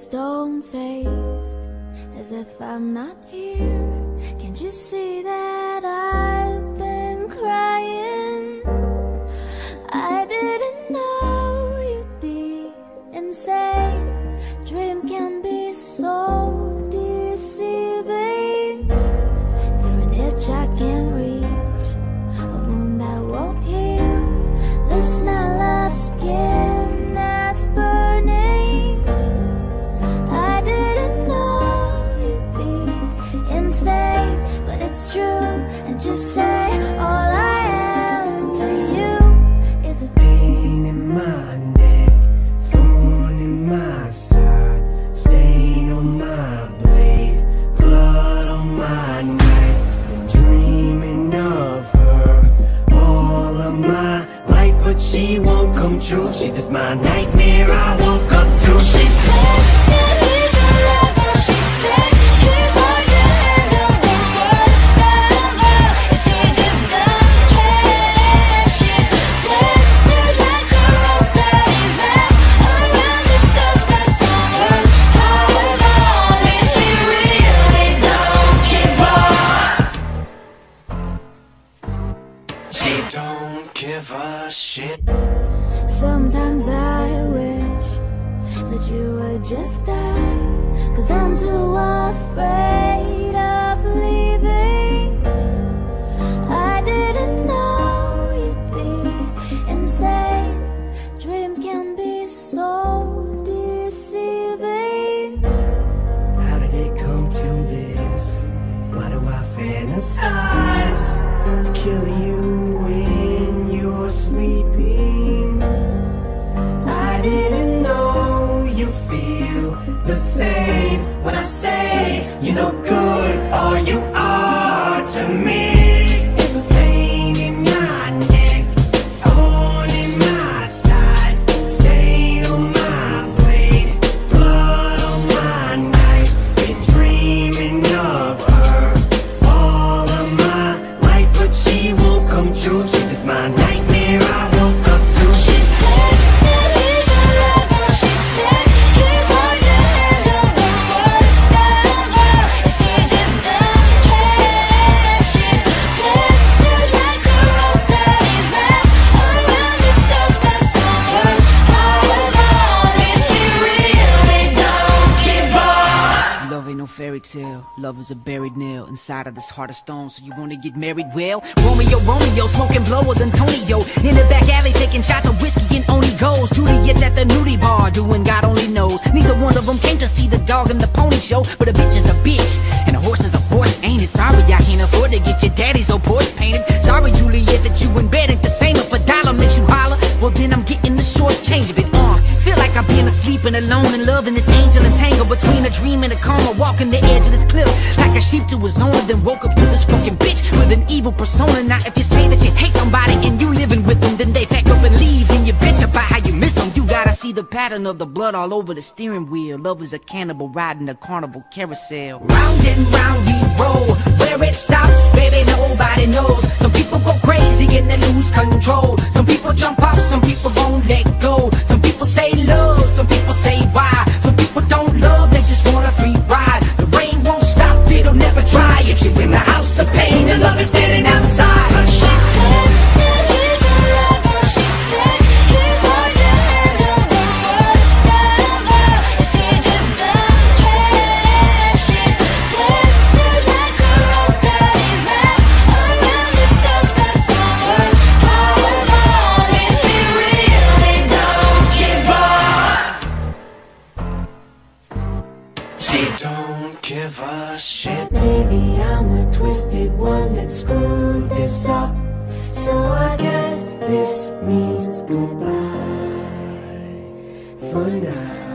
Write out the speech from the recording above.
stone faced, as if I'm not here. Can't you see that I've been crying? I didn't know you'd be insane. Dreams can be so deceiving. You're an itch I can't reach, a wound that won't heal, the smell of skin that's burning. I didn't know you'd be insane, but it's true. And just say all I am to you is a pain in my neck, thorn in my side, stain on my blade, blood on my knife. Been dreaming of her all of my life, but she won't come true. She's just my nightmare I woke up to. She's don't give a shit. Sometimes I wish that you would just die, 'cause I'm too afraid of leaving. I didn't know you'd be insane. Dreams can be so deceiving. How did it come to this? Why do I fantasize to kill you when you're sleeping? I didn't know you feel the same when I say you're no good, all you are to me. It's a pain in my neck, thorn in my side, stain on my blade, blood on my knife. Been dreaming of her all of my life, but she won't come true. She's just my nightmare I woke up to. She's Love ain't no fairy tale, love is a buried nail inside of this heart of stone. So you wanna get married? Well, Romeo, smoking blower than Tonyo, in the back alley taking shots of whiskey and only goes. Juliet's at the nudie bar doing God only knows. Neither one of them came to see the dog and the pony show, but a bitch is a bitch and a horse is a horse, ain't it? Sorry I can't afford to get your daddy's old Porsche painted. Sorry Juliet that you in bed ain't the same. If a dollar makes you holler, well then I'm getting the short change of it. Feel like I'm being asleep and alone and loving this angel entangled between a dream and a coma, walking the edge of this cliff like a sheep to his owner, then woke up to this fucking bitch with an evil persona. Now if you say that you hate somebody and you living with them, then they pack up and leave, and you bitch about how you miss them. You gotta see the pattern of the blood all over the steering wheel. Love is a cannibal riding a carnival carousel. Round and round we roll, where it stops, baby, nobody knows. Some people go crazy and they lose control. Some people jump off, some people won't let go. Some people say love, some people say why. Some people don't love, they just want a free ride. The rain won't stop, it'll never dry. If she's in the house of pain, the love is standing outside. She don't give a shit. Maybe I'm the twisted one that screwed this up, so I guess this means goodbye for now.